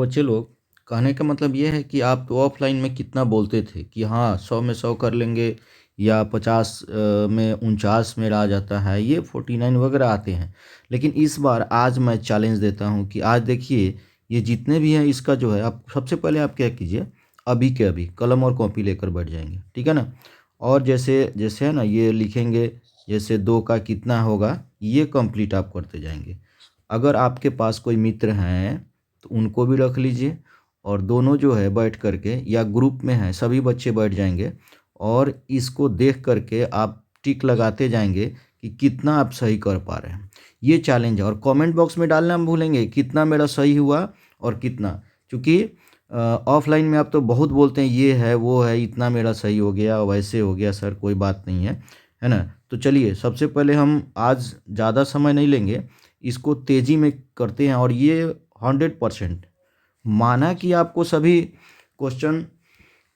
बच्चे लोग, कहने का मतलब ये है कि आप तो ऑफलाइन में कितना बोलते थे कि हाँ 100 में 100 कर लेंगे या 50 में 49 में आ जाता है, ये 49 वगैरह आते हैं। लेकिन इस बार आज मैं चैलेंज देता हूँ कि आज देखिए ये जितने भी हैं इसका जो है, आप सबसे पहले आप क्या कीजिए, अभी के अभी कलम और कॉपी लेकर बैठ जाएंगे, ठीक है ना। और जैसे जैसे है ना ये लिखेंगे, जैसे 2 का कितना होगा ये कंप्लीट आप करते जाएंगे। अगर आपके पास कोई मित्र हैं तो उनको भी रख लीजिए, और दोनों जो है बैठ करके या ग्रुप में हैं सभी बच्चे बैठ जाएंगे और इसको देख करके आप टिक लगाते जाएंगे कि कितना आप सही कर पा रहे हैं। ये चैलेंज है, और कमेंट बॉक्स में डालना हम भूलेंगे कितना मेरा सही हुआ और कितना, क्योंकि ऑफलाइन में आप तो बहुत बोलते हैं ये है वो है, इतना मेरा सही हो गया वैसे हो गया सर, कोई बात नहीं है ना। तो चलिए सबसे पहले हम आज ज़्यादा समय नहीं लेंगे, इसको तेज़ी में करते हैं। और ये 100% माना कि आपको सभी क्वेश्चन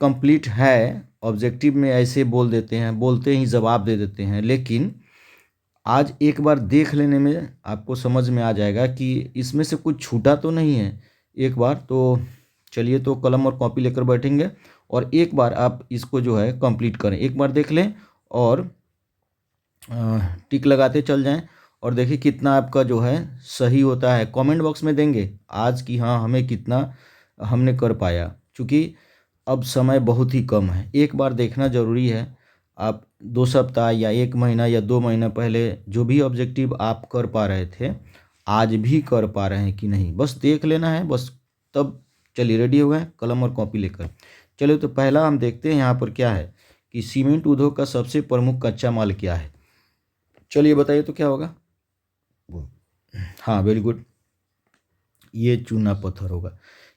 कंप्लीट है, ऑब्जेक्टिव में ऐसे बोल देते हैं, बोलते ही जवाब दे देते हैं, लेकिन आज एक बार देख लेने में आपको समझ में आ जाएगा कि इसमें से कुछ छूटा तो नहीं है एक बार। तो चलिए, तो कलम और कॉपी लेकर बैठेंगे और एक बार आप इसको जो है कंप्लीट करें, एक बार देख लें और टिक लगाते चल जाएं और देखिए कितना आपका जो है सही होता है। कमेंट बॉक्स में देंगे आज कि हाँ हमें कितना हमने कर पाया, क्योंकि अब समय बहुत ही कम है। एक बार देखना ज़रूरी है। आप 2 सप्ताह या 1 महीना या 2 महीना पहले जो भी ऑब्जेक्टिव आप कर पा रहे थे आज भी कर पा रहे हैं कि नहीं, बस देख लेना है बस। तब चलिए रेडी हो गए कलम और कॉपी लेकर। चलिए तो पहला हम देखते हैं यहाँ पर क्या है कि सीमेंट उद्योग का सबसे प्रमुख कच्चा माल क्या है। चलिए बताइए तो क्या होगा। हाँ वेरी गुड, ये चूना पत्थर होगा।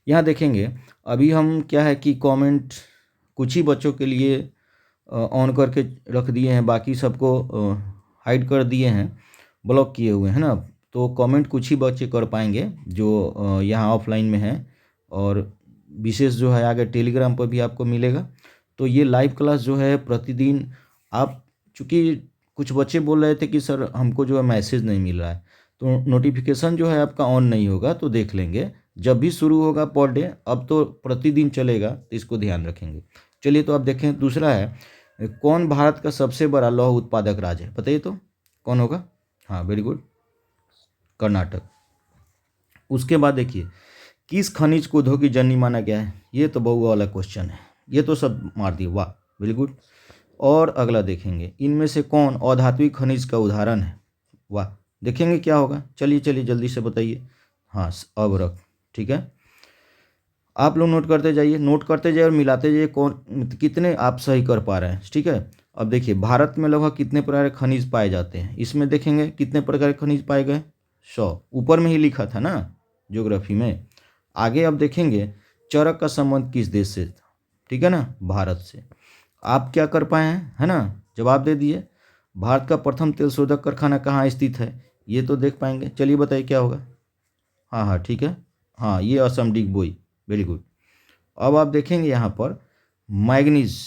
यहाँ देखेंगे अभी हम क्या है कि कमेंट कुछ ही बच्चों के लिए ऑन करके रख दिए हैं, बाकी सबको हाइड कर दिए हैं, ब्लॉक किए हुए हैं ना। तो कमेंट कुछ ही बच्चे कर पाएंगे जो यहाँ ऑफलाइन में हैं, और विशेष जो है आगे टेलीग्राम पर भी आपको मिलेगा। तो ये लाइव क्लास जो है प्रतिदिन आप, चूँकि कुछ बच्चे बोल रहे थे कि सर हमको जो है मैसेज नहीं मिल रहा है, तो नोटिफिकेशन जो है आपका ऑन नहीं होगा, तो देख लेंगे जब भी शुरू होगा पर डे। अब तो प्रतिदिन चलेगा, तो इसको ध्यान रखेंगे। चलिए तो अब देखें, दूसरा है कौन भारत का सबसे बड़ा लौह उत्पादक राज्य है, बताइए तो कौन होगा। हाँ वेरी गुड, कर्नाटक। उसके बाद देखिए किस खनिज को उद्योग की जननी माना गया है, ये तो बहु वाला क्वेश्चन है, ये तो सब मार दिए, वाह वेरी गुड। और अगला देखेंगे इनमें से कौन अधात्विक खनिज का उदाहरण है, वाह। देखेंगे क्या होगा, चलिए चलिए जल्दी से बताइए। हाँ अभ्रक, ठीक है। आप लोग नोट करते जाइए, नोट करते जाइए और मिलाते जाइए कौन कितने आप सही कर पा रहे हैं, ठीक है। अब देखिए भारत में लगभग कितने प्रकार के खनिज पाए जाते हैं, इसमें देखेंगे कितने प्रकार के खनिज पाए गए, 100। ऊपर में ही लिखा था ना ज्योग्राफी में। आगे अब देखेंगे चरक का संबंध किस देश से था, ठीक है ना, भारत से। आप क्या कर पाए हैं, है ना, जवाब दे दिए। भारत का प्रथम तेल शोधक कारखाना कहाँ स्थित है, ये तो देख पाएंगे। चलिए बताइए क्या होगा। हाँ हाँ ठीक है, हाँ ये असम डिगबोई, वेरी गुड। अब आप देखेंगे यहाँ पर मैग्नीज,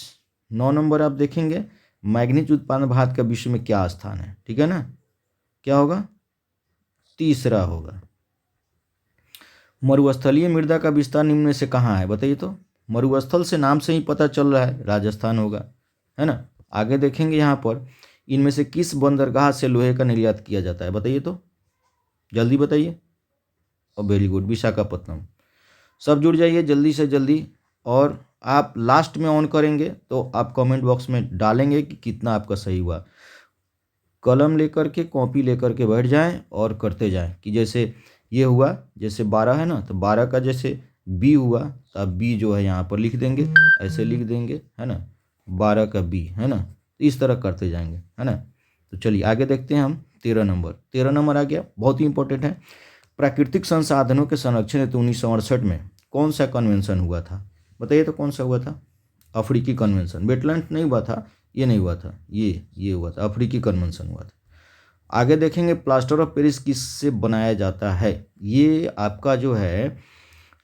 9 नंबर आप देखेंगे मैग्नीज उत्पादन भारत का विश्व में क्या स्थान है, ठीक है ना, क्या होगा, तीसरा होगा। मरुस्थलीय मृदा का विस्तार निम्न में से कहाँ है, बताइए तो। मरुस्थल से नाम से ही पता चल रहा है राजस्थान होगा, है ना। आगे देखेंगे यहाँ पर इनमें से किस बंदरगाह से लोहे का निर्यात किया जाता है, बताइए तो, जल्दी बताइए। और वेरी गुड, विशाखापट्टनम। सब जुड़ जाइए जल्दी से जल्दी, और आप लास्ट में ऑन करेंगे तो आप कमेंट बॉक्स में डालेंगे कि कितना आपका सही हुआ। कलम लेकर के कॉपी लेकर के बैठ जाएं और करते जाएं कि जैसे ये हुआ, जैसे 12 है ना, तो 12 का जैसे बी हुआ तो अब बी जो है यहाँ पर लिख देंगे, ऐसे लिख देंगे, है ना, 12 का बी, है ना। इस तरह करते जाएंगे, है ना। तो चलिए आगे देखते हैं हम 13 नंबर। 13 नंबर आ गया, बहुत ही इंपॉर्टेंट है। प्राकृतिक संसाधनों के संरक्षण हेतु 1968 में कौन सा कन्वेंशन हुआ था, बताइए तो कौन सा हुआ था। अफ्रीकी कन्वेंशन, वेटलैंड नहीं हुआ था, ये नहीं हुआ था, ये हुआ था, अफ्रीकी कन्वेंशन हुआ था। आगे देखेंगे प्लास्टर ऑफ पेरिस किससे बनाया जाता है, ये आपका जो है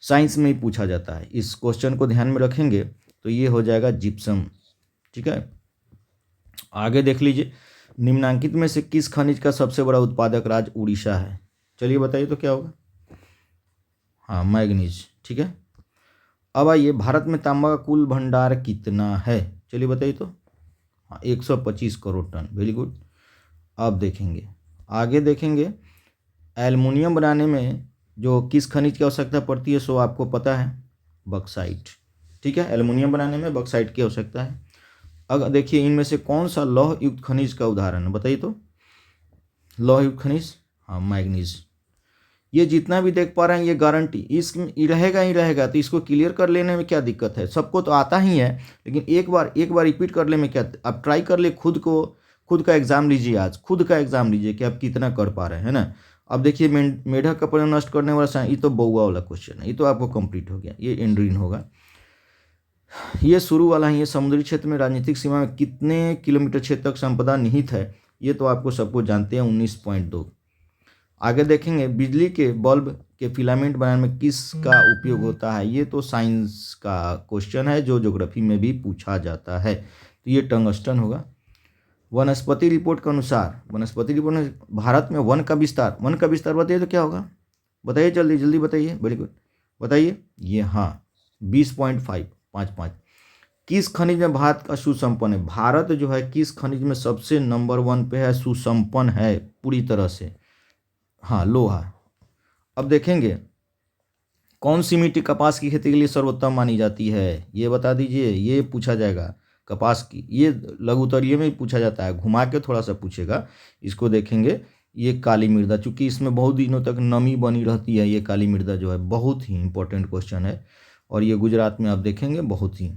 साइंस में ही पूछा जाता है, इस क्वेश्चन को ध्यान में रखेंगे तो ये हो जाएगा जिप्सम, ठीक है। आगे देख लीजिए निम्नांकित में से किस खनिज का सबसे बड़ा उत्पादक राज्य उड़ीसा है, चलिए बताइए तो क्या होगा। हाँ मैग्नीज, ठीक है। अब आइए, भारत में तांबा का कुल भंडार कितना है, चलिए बताइए तो। हाँ 125 करोड़ टन, वेरी गुड। अब देखेंगे, आगे देखेंगे, एल्युमिनियम बनाने में जो किस खनिज की आवश्यकता पड़ती है, सो आपको पता है, बक्साइट, ठीक है। एल्युमिनियम बनाने में बक्साइट की आवश्यकता है। अगर देखिए, इनमें से कौन सा लौह युक्त खनिज का उदाहरण है, बताइए तो। लौह युक्त खनिज, हाँ मैग्नीज। ये जितना भी देख पा रहे हैं ये गारंटी इसमें रहेगा ही रहेगा, तो इसको क्लियर कर लेने में क्या दिक्कत है, सबको तो आता ही है, लेकिन एक बार रिपीट कर लेने में क्या, आप ट्राई कर ले खुद को, खुद का एग्जाम लीजिए, आज खुद का एग्जाम लीजिए कि आप कितना कर पा रहे हैं ना। अब देखिए, मेढक का पर्यावरण नष्ट करने वाला ये तो बउआ वाला क्वेश्चन है, ये तो आपको कंप्लीट हो गया, ये एंड्रीन होगा। ये शुरू वाला है, ये समुद्री क्षेत्र में राजनीतिक सीमा में कितने किलोमीटर क्षेत्र तक संपदा निहित है, ये तो आपको सबको जानते हैं, 19.2। आगे देखेंगे, बिजली के बल्ब के फिलामेंट बनाने में किसका उपयोग होता है, ये तो साइंस का क्वेश्चन है जो ज्योग्राफी में भी पूछा जाता है, तो ये टंगस्टन होगा। वनस्पति रिपोर्ट के अनुसार, वनस्पति रिपोर्ट में भारत में वन का विस्तार बताइए तो क्या होगा, बताइए जल्दी जल्दी बताइए, वेरी गुड, बताइए। ये हाँ 20.555। किस खनिज में भारत का सुसंपन्न है, भारत जो है किस खनिज में सबसे नंबर 1 पे है, सुसंपन्न है पूरी तरह से, हाँ लोहा। अब देखेंगे, कौन सी मिट्टी कपास की खेती के लिए सर्वोत्तम मानी जाती है, ये बता दीजिए, ये पूछा जाएगा कपास की, ये लघुत्तरीय में पूछा जाता है, घुमा के थोड़ा सा पूछेगा। इसको देखेंगे, ये काली मृदा, चूंकि इसमें बहुत दिनों तक नमी बनी रहती है, ये काली मृदा जो है बहुत ही इंपॉर्टेंट क्वेश्चन है, और ये गुजरात में आप देखेंगे बहुत ही।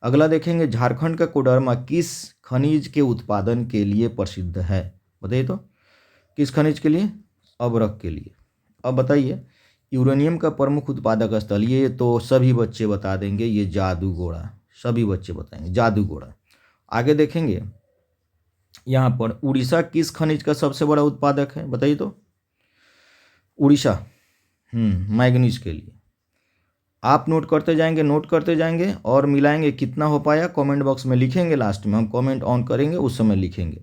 अगला देखेंगे, झारखंड का कोडरमा किस खनिज के उत्पादन के लिए प्रसिद्ध है, बताइए तो। किस खनिज के लिए, अभ्रक के लिए। अब बताइए, यूरेनियम का प्रमुख उत्पादक स्थल, ये तो सभी बच्चे बता देंगे, ये जादूगोड़ा, सभी बच्चे बताएंगे जादूगोड़ा। आगे देखेंगे, यहाँ पर उड़ीसा किस खनिज का सबसे बड़ा उत्पादक है, बताइए तो। उड़ीसा, मैग्नीज के लिए। आप नोट करते जाएंगे और मिलाएंगे, कितना हो पाया कमेंट बॉक्स में लिखेंगे, लास्ट में हम कमेंट ऑन करेंगे उस समय लिखेंगे।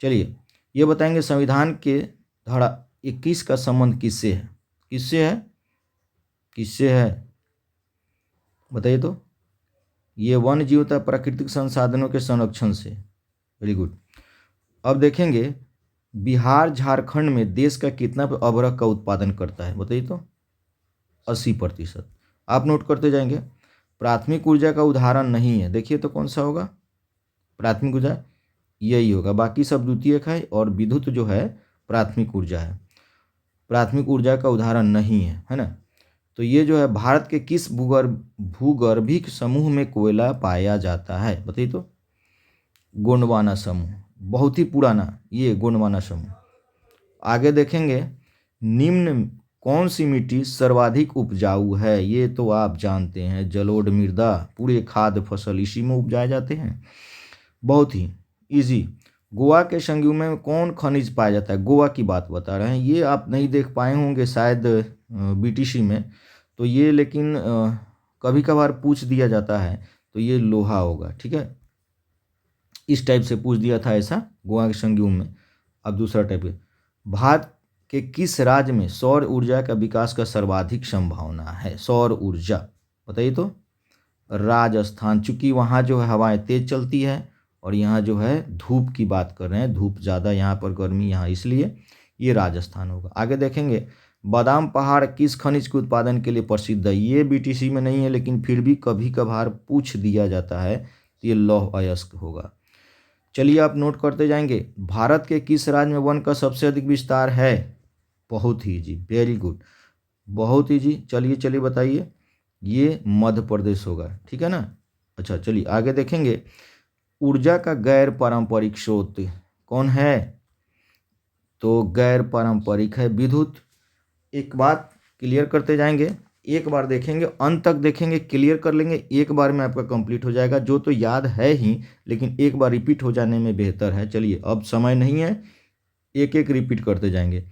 चलिए, ये बताएंगे, संविधान के धारा 21 का संबंध किससे है, किससे है बताइए तो। ये वन जीवता प्राकृतिक संसाधनों के संरक्षण से, वेरी गुड। अब देखेंगे, बिहार झारखंड में देश का कितना अभ्रक का उत्पादन करता है, बताइए तो। 80%। आप नोट करते जाएंगे। प्राथमिक ऊर्जा का उदाहरण नहीं है, देखिए तो कौन सा होगा, प्राथमिक ऊर्जा यही होगा, बाकी सब द्वितीयक है, और विद्युत जो है प्राथमिक ऊर्जा है, प्राथमिक ऊर्जा का उदाहरण नहीं है ना। तो ये जो है, भारत के किस भूगर्भिक समूह में कोयला पाया जाता है, बताइए तो। गोंडवाना समूह, बहुत ही पुराना ये गोंडवाना समूह। आगे देखेंगे, निम्न कौन सी मिट्टी सर्वाधिक उपजाऊ है, ये तो आप जानते हैं, जलोढ़ मृदा, पूरे खाद्य फसल इसी में उपजाए जाते हैं, बहुत ही इजी। गोवा के संगम में कौन खनिज पाया जाता है, गोवा की बात बता रहे हैं, ये आप नहीं देख पाए होंगे शायद बीटीसी में, तो ये लेकिन कभी कभार पूछ दिया जाता है, तो ये लोहा होगा, ठीक है, इस टाइप से पूछ दिया था ऐसा गोवा के संगम में। अब दूसरा टाइप है, भारत के किस राज्य में सौर ऊर्जा का विकास का सर्वाधिक संभावना है, सौर ऊर्जा बताइए तो। राजस्थान, चूंकि वहाँ जो है हवाएं तेज चलती है, और यहाँ जो है धूप की बात कर रहे हैं, धूप ज़्यादा यहाँ पर, गर्मी यहाँ, इसलिए ये राजस्थान होगा। आगे देखेंगे, बादाम पहाड़ किस खनिज के उत्पादन के लिए प्रसिद्ध है, ये बीटीसी में नहीं है, लेकिन फिर भी कभी कभार पूछ दिया जाता है, तो ये लौह अयस्क होगा। चलिए, आप नोट करते जाएंगे, भारत के किस राज्य में वन का सबसे अधिक विस्तार है, बहुत ही इजी, वेरी गुड, बहुत इजी। चलिए बताइए, ये मध्य प्रदेश होगा, ठीक है ना। अच्छा चलिए आगे देखेंगे, ऊर्जा का गैर पारंपरिक स्रोत कौन है, तो गैर पारंपरिक है विद्युत। एक बात क्लियर करते जाएंगे, एक बार देखेंगे, अंत तक देखेंगे, क्लियर कर लेंगे, एक बार में आपका कंप्लीट हो जाएगा, जो तो याद है ही, लेकिन एक बार रिपीट हो जाने में बेहतर है। चलिए, अब समय नहीं है, एक एक रिपीट करते जाएंगे।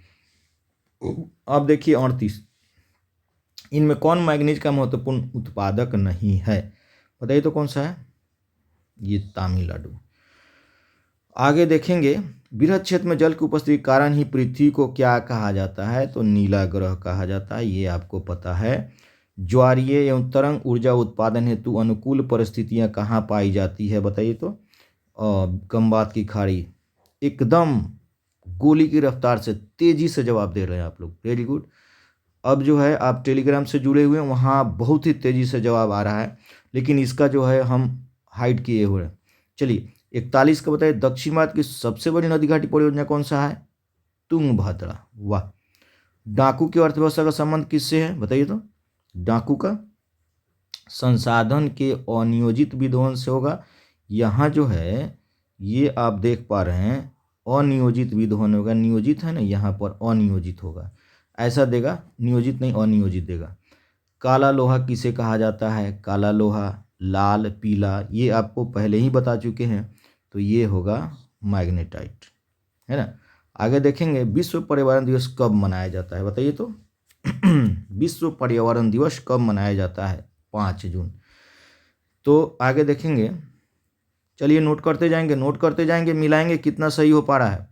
अब देखिए 38, इनमें कौन मैग्नीज का महत्वपूर्ण उत्पादक नहीं है, बताइए तो कौन सा है, ये तमिलनाडु। आगे देखेंगे, बृहद क्षेत्र में जल की उपस्थिति के कारण ही पृथ्वी को क्या कहा जाता है, तो नीला ग्रह कहा जाता है, ये आपको पता है। ज्वारीय एवं तरंग ऊर्जा उत्पादन हेतु अनुकूल परिस्थितियां कहाँ पाई जाती है, बताइए तो। खंबात की खाड़ी। एकदम गोली की रफ्तार से तेजी से जवाब दे रहे हैं आप लोग, वेरी गुड। अब जो है आप टेलीग्राम से जुड़े हुए हैं, वहाँ बहुत ही तेजी से जवाब आ रहा है, लेकिन इसका जो है हम हाइड किए हुए हैं। चलिए 41 का बताइए, दक्षिण भारत की सबसे बड़ी नदी घाटी परियोजना कौन सा है, तुंगभद्रा। वाह। डाकू की अर्थव्यवस्था का संबंध किससे है, बताइए तो। डाकू का संसाधन के अनियोजित विध्वंस से होगा। यहाँ जो है ये आप देख पा रहे हैं, अनियोजित विध्वंस होगा, नियोजित है ना, यहाँ पर अनियोजित होगा, ऐसा देगा, नियोजित नहीं अनियोजित देगा। काला लोहा किसे कहा जाता है, काला लोहा, लाल, पीला, ये आपको पहले ही बता चुके हैं, तो ये होगा मैग्नेटाइट, है ना। आगे देखेंगे, विश्व पर्यावरण दिवस कब मनाया जाता है, बताइए तो। विश्व पर्यावरण दिवस कब मनाया जाता है, 5 जून। तो आगे देखेंगे, चलिए नोट करते जाएंगे, मिलाएंगे कितना सही हो पा रहा है।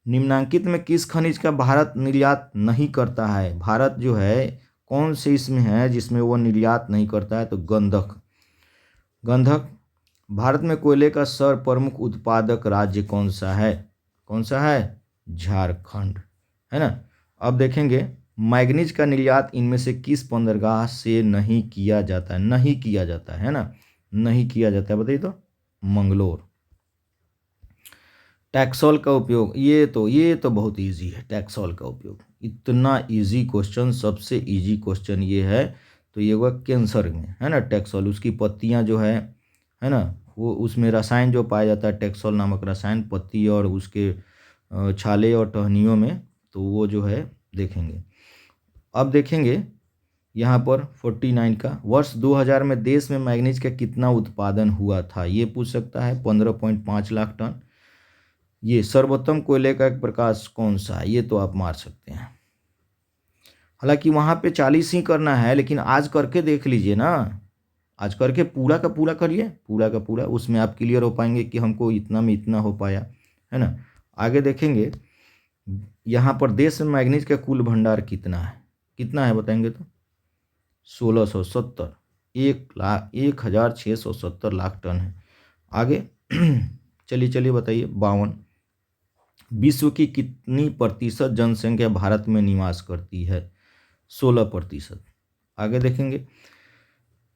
निम्नांकित में किस खनिज का भारत निर्यात नहीं करता है, भारत जो है कौन से इसमें है जिसमें वो निर्यात नहीं करता है, तो गंधक। गंधक। भारत में कोयले का सर्व प्रमुख उत्पादक राज्य कौन सा है, कौन सा है, झारखंड, है ना। अब देखेंगे, मैग्नीज का निर्यात इनमें से किस बंदरगाह से नहीं किया जाता है, नहीं किया जाता है ना, नहीं किया जाता है, बताइए तो। मंगलोर। टैक्सोल का उपयोग, ये तो बहुत इजी है, टैक्सोल का उपयोग, इतना इजी क्वेश्चन, सबसे इजी क्वेश्चन ये है। तो ये हुआ कैंसर में, है ना, टैक्सोल, उसकी पत्तियां जो है ना, वो उसमें रसायन जो पाया जाता है टैक्सोल नामक रसायन, पत्ती और उसके छाले और टहनियों में, तो वो जो है देखेंगे। अब देखेंगे यहाँ पर 49 का, वर्ष 2000 में देश में मैग्नीज का कितना उत्पादन हुआ था, ये पूछ सकता है, 15.5 लाख टन। ये सर्वोत्तम कोयले का एक प्रकार कौन सा है, ये तो आप मार सकते हैं। हालांकि वहाँ पे 40 ही करना है, लेकिन आज करके देख लीजिए ना, आज करके पूरा का पूरा करिए, पूरा का पूरा, उसमें आप क्लियर हो पाएंगे कि हमको इतना में इतना हो पाया, है ना। आगे देखेंगे, यहाँ पर देश में मैग्नीज का कुल भंडार कितना है बताएंगे तो। 1670, 1,670 लाख टन है। आगे चलिए बताइए, 52, विश्व की कितनी प्रतिशत जनसंख्या भारत में निवास करती है, 16%। आगे देखेंगे,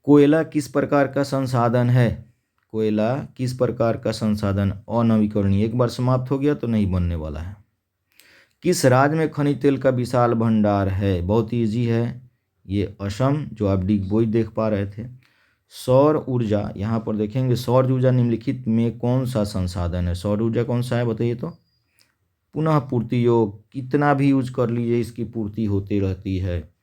कोयला किस प्रकार का संसाधन है, कोयला किस प्रकार का संसाधन, अनवीकरणीय, एक बार समाप्त हो गया तो नहीं बनने वाला है। किस राज्य में खनिज तेल का विशाल भंडार है, बहुत इजी है, ये असम, जो आप डिगबोई देख पा रहे थे। सौर ऊर्जा, यहाँ पर देखेंगे, सौर ऊर्जा निम्नलिखित में कौन सा संसाधन है, सौर ऊर्जा कौन सा है बताइए तो। पुनः पूर्ति योग, कितना भी यूज कर लीजिए इसकी पूर्ति होती रहती है।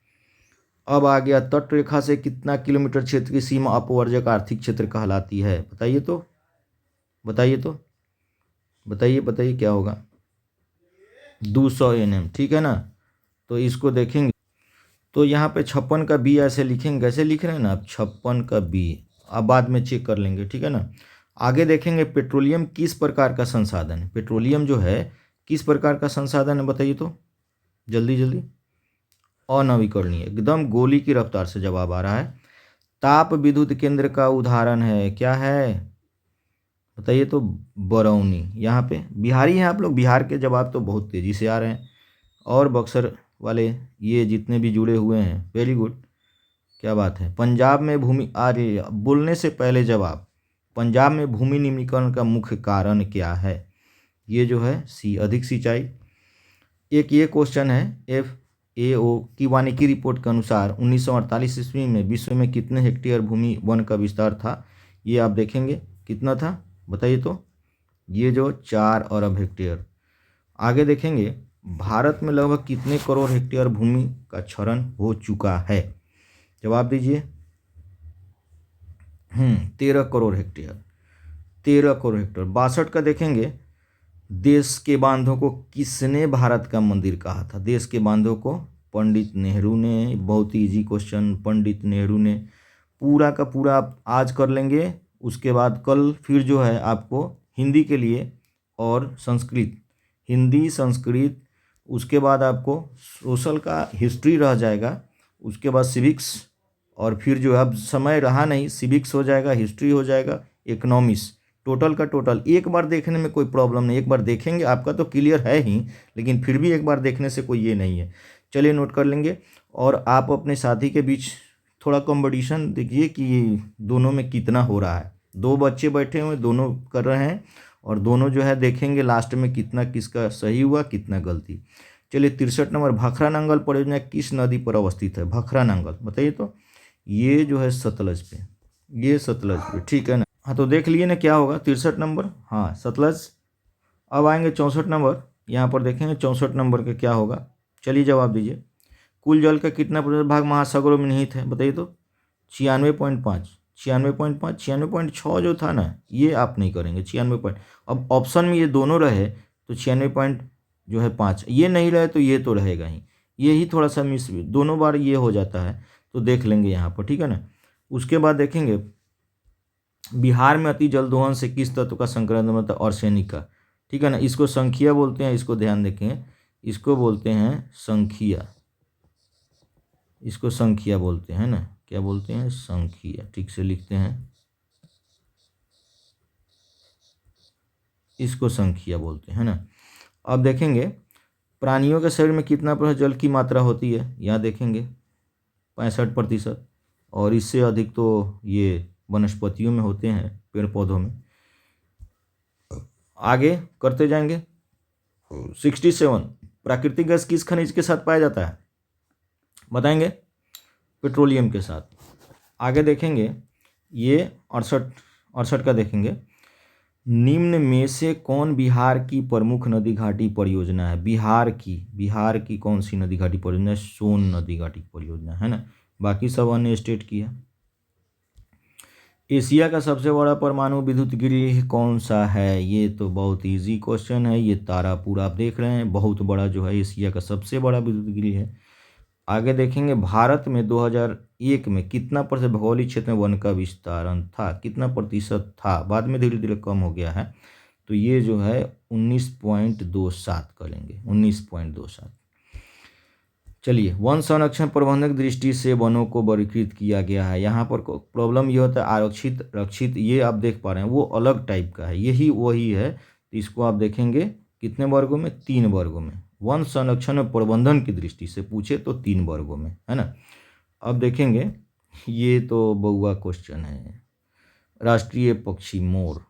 अब आ गया, तट रेखा से कितना किलोमीटर क्षेत्र की सीमा अपवर्जक आर्थिक क्षेत्र कहलाती है, बताइए तो, बताइए क्या होगा, 200 NM, ठीक है ना। तो इसको देखेंगे, तो यहाँ पे 56 का बी ऐसे लिखेंगे, कैसे लिख रहे हैं ना आप, 56 का बी, अब बाद में चेक कर लेंगे, ठीक है ना। आगे देखेंगे, पेट्रोलियम किस प्रकार का संसाधन है, पेट्रोलियम जो है किस प्रकार का संसाधन है, बताइए तो जल्दी। अनवीकरणीय, एकदम गोली की रफ्तार से जवाब आ रहा है। ताप विद्युत केंद्र का उदाहरण है, क्या है बताइए तो, बरौनी। यहाँ पे बिहारी हैं आप लोग, बिहार के जवाब तो बहुत तेज़ी से आ रहे हैं, और बक्सर वाले ये जितने भी जुड़े हुए हैं, वेरी गुड, क्या बात है। पंजाब में भूमि, अरे बोलने से पहले जवाब, पंजाब में भूमि निम्नीकरण का मुख्य कारण क्या है, ये जो है सी, अधिक सिंचाई। एक ये क्वेश्चन है, FAO की वानिकी रिपोर्ट के अनुसार 1948 ईस्वी में विश्व में कितने हेक्टेयर भूमि वन का विस्तार था, ये आप देखेंगे कितना था, बताइए तो, ये जो 4 अरब हेक्टेयर। आगे देखेंगे, भारत में लगभग कितने करोड़ हेक्टेयर भूमि का क्षरण हो चुका है, जवाब दीजिए। 13 करोड़ हेक्टेयर, 13 करोड़ हेक्टेयर। 62 का देखेंगे, देश के बांधों को किसने भारत का मंदिर कहा था, देश के बांधों को पंडित नेहरू ने, बहुत ही इजी क्वेश्चन, पंडित नेहरू ने। पूरा का पूरा आप आज कर लेंगे, उसके बाद कल फिर जो है आपको हिंदी के लिए और संस्कृत, हिंदी संस्कृत, उसके बाद आपको सोशल का हिस्ट्री रह जाएगा, उसके बाद सिविक्स, और फिर जो अब समय रहा नहीं, सिविक्स हो जाएगा, हिस्ट्री हो जाएगा, इकोनॉमिक्स। टोटल का टोटल एक बार देखने में कोई प्रॉब्लम नहीं, एक बार देखेंगे आपका तो क्लियर है ही, लेकिन फिर भी एक बार देखने से कोई ये नहीं है। चलिए नोट कर लेंगे। और आप अपने साथी के बीच थोड़ा कंपटीशन देखिए कि दोनों में कितना हो रहा है। दो बच्चे बैठे हुए, दोनों कर रहे हैं, और दोनों जो है देखेंगे लास्ट में कितना किसका सही हुआ, कितना गलती। चलिए 63 नंबर, भाखरा नांगल परियोजना किस नदी पर अवस्थित है? भाखरा नांगल बताइए तो। ये जो है सतलज पे, ये सतलज पे, ठीक है ना। हाँ तो देख लिए ना क्या होगा, 63 नंबर, हाँ सतलज। अब आएंगे 64 नंबर, यहाँ पर देखेंगे 64 नंबर का क्या होगा। चलिए जवाब दीजिए। कुल जल का कितना प्रतिशत भाग महासागरों में निहित है? बताइए तो। 96.5, 96.5, 96.6 जो था ना, ये आप नहीं करेंगे, 96 अब ऑप्शन में ये दोनों रहे तो 96.5, ये नहीं रहे तो ये तो रहेगा ही, ये ही थोड़ा सा मिस, दोनों बार ये हो जाता है, तो देख लेंगे यहाँ पर, ठीक है ना। उसके बाद देखेंगे बिहार में अति जल दोहन से किस तत्व का संक्रमण होता है? आर्सेनिक का, ठीक है ना। इसको संखिया बोलते हैं, इसको ध्यान देखें, इसको बोलते हैं संखिया, इसको संखिया बोलते हैं ना, क्या बोलते हैं? संखिया, ठीक से लिखते हैं, इसको संखिया बोलते हैं ना। अब देखेंगे प्राणियों के शरीर में कितना प्रतिशत जल की मात्रा होती है? यहाँ देखेंगे 65%, और इससे अधिक तो ये वनस्पतियों में होते हैं, पेड़ पौधों में। आगे करते जाएंगे। 67, प्राकृतिक गैस किस खनिज के साथ पाया जाता है? बताएंगे, पेट्रोलियम के साथ। आगे देखेंगे ये 68 का देखेंगे, निम्न में से कौन बिहार की प्रमुख नदी घाटी परियोजना है? बिहार की कौन सी नदी घाटी परियोजना है? सोन नदी घाटी परियोजना है ना, बाकी सब अन्य स्टेट की है। एशिया का सबसे बड़ा परमाणु विद्युत गृह कौन सा है? ये तो बहुत इजी क्वेश्चन है, ये तारापुर आप देख रहे हैं, बहुत बड़ा जो है एशिया का सबसे बड़ा विद्युत गृह है। आगे देखेंगे भारत में 2001 में कितना प्रतिशत भौगोलिक क्षेत्र में वन का विस्तारण था? कितना प्रतिशत था? बाद में धीरे धीरे कम हो गया है, तो ये जो है 19.27 करेंगे, 19.27। चलिए, वन संरक्षण प्रबंधन की दृष्टि से वनों को वर्गीकृत किया गया है। यहाँ पर प्रॉब्लम ये होता है आरक्षित रक्षित, ये आप देख पा रहे हैं, वो अलग टाइप का है, यही वही है, तो इसको आप देखेंगे कितने वर्गों में? 3 वर्गों में। वन संरक्षण और प्रबंधन की दृष्टि से पूछे तो 3 वर्गों में, है ना। अब देखेंगे, ये तो बहुआ क्वेश्चन है, राष्ट्रीय पक्षी मोर।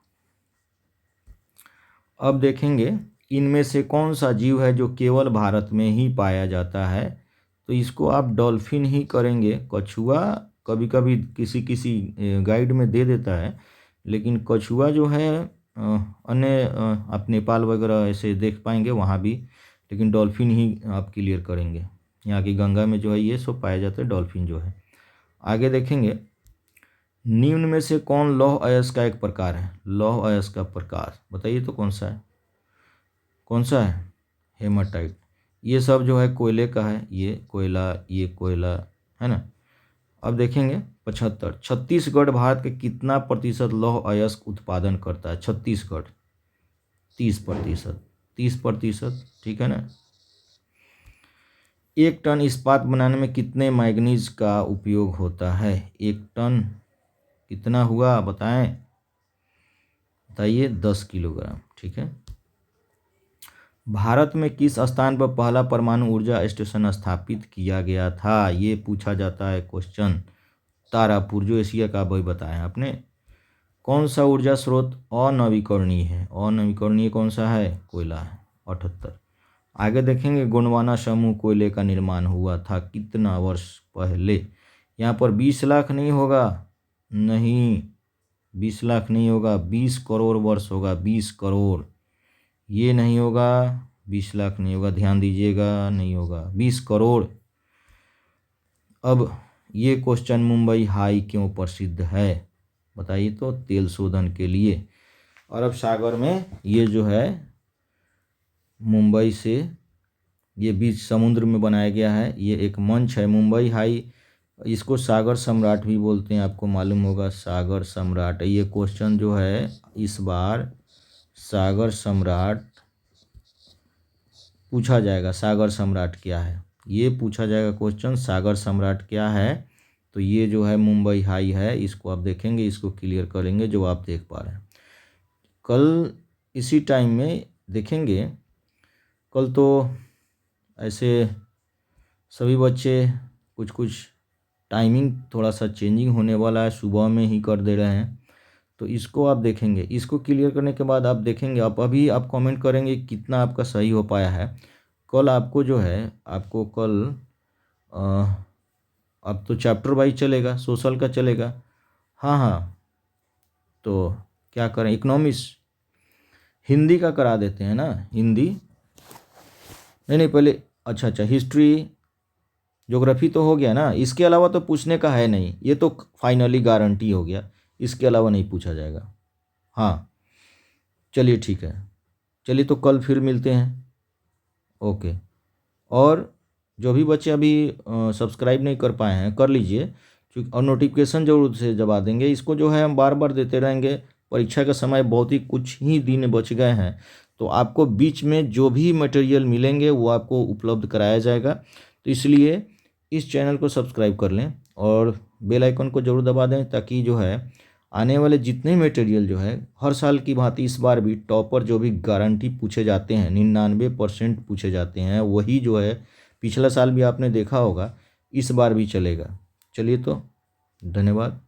अब देखेंगे इनमें से कौन सा जीव है जो केवल भारत में ही पाया जाता है? तो इसको आप डॉल्फिन ही करेंगे। कछुआ कभी कभी किसी किसी गाइड में दे देता है, लेकिन कछुआ जो है अन्य आप नेपाल वगैरह ऐसे देख पाएंगे वहाँ भी, लेकिन डॉल्फिन ही आप क्लियर करेंगे। यहाँ की गंगा में जो है ये सब पाया जाता है, डॉल्फिन जो है। आगे देखेंगे निम्न में से कौन लौह अयस्क का एक प्रकार है? लौह अयस्क का प्रकार बताइए तो कौन सा है? कौन सा है? हेमाटाइट। ये सब जो है कोयले का है, ये कोयला, ये कोयला, है ना। अब देखेंगे 75, छत्तीसगढ़ भारत के कितना प्रतिशत लौह अयस्क उत्पादन करता है? छत्तीसगढ़ 30%, 30%, ठीक है ना। 1 टन इस्पात बनाने में कितने मैग्नीज का उपयोग होता है? 1 टन कितना हुआ बताएं, बताइए? 10 किलोग्राम, ठीक है। भारत में किस स्थान पर पहला परमाणु ऊर्जा स्टेशन स्थापित किया गया था? ये पूछा जाता है क्वेश्चन। तारापुर, जो एशिया का वही बताया आपने। कौन सा ऊर्जा स्रोत अनवीकरणीय है? अनवीकरणीय कौन सा है? कोयला है, 78। आगे देखेंगे गोंडवाना समूह कोयले का निर्माण हुआ था कितना वर्ष पहले? यहाँ पर 20 लाख नहीं होगा, नहीं 20 लाख नहीं होगा, 20 करोड़ वर्ष होगा, 20 करोड़, ये नहीं होगा, 20 लाख नहीं होगा, ध्यान दीजिएगा, नहीं होगा, 20 करोड़। अब ये क्वेश्चन, मुंबई हाई क्यों प्रसिद्ध है? बताइए तो। तेल शोधन के लिए। अरब सागर में ये जो है मुंबई से ये बीच समुद्र में बनाया गया है, ये एक मंच है मुंबई हाई। इसको सागर सम्राट भी बोलते हैं, आपको मालूम होगा, सागर सम्राट। ये क्वेश्चन जो है इस बार सागर सम्राट पूछा जाएगा। सागर सम्राट क्या है, ये पूछा जाएगा क्वेश्चन, सागर सम्राट क्या है। तो ये जो है मुंबई हाई है, इसको आप देखेंगे, इसको क्लियर करेंगे जो आप देख पा रहे हैं। कल इसी टाइम में देखेंगे, कल तो ऐसे सभी बच्चे कुछ कुछ टाइमिंग थोड़ा सा चेंजिंग होने वाला है, सुबह में ही कर दे रहे हैं। तो इसको आप देखेंगे, इसको क्लियर करने के बाद आप देखेंगे, आप अभी आप कमेंट करेंगे कितना आपका सही हो पाया है। कल आपको जो है, आपको कल अब तो चैप्टर वाइज चलेगा, सोशल का चलेगा। हाँ हाँ, तो क्या करें, इकोनॉमिक्स हिंदी का करा देते हैं ना, हिंदी नहीं पहले, अच्छा हिस्ट्री ज्योग्राफी तो हो गया ना, इसके अलावा तो पूछने का है नहीं, ये तो फाइनली गारंटी हो गया, इसके अलावा नहीं पूछा जाएगा। हाँ चलिए ठीक है, चलिए तो कल फिर मिलते हैं। ओके। और जो भी बच्चे अभी सब्सक्राइब नहीं कर पाए हैं कर लीजिए, क्योंकि और नोटिफिकेशन जरूर से दबा देंगे, इसको जो है हम बार बार देते रहेंगे। परीक्षा का समय बहुत ही कुछ ही दिन बच गए हैं, तो आपको बीच में जो भी मटेरियल मिलेंगे वो आपको उपलब्ध कराया जाएगा। तो इसलिए इस चैनल को सब्सक्राइब कर लें और बेल आइकन को जरूर दबा दें, ताकि जो है आने वाले जितने मटेरियल जो है हर साल की भांति इस बार भी टॉपर जो भी गारंटी पूछे जाते हैं, 99% पूछे जाते हैं, वही जो है पिछला साल भी आपने देखा होगा, इस बार भी चलेगा। चलिए तो धन्यवाद।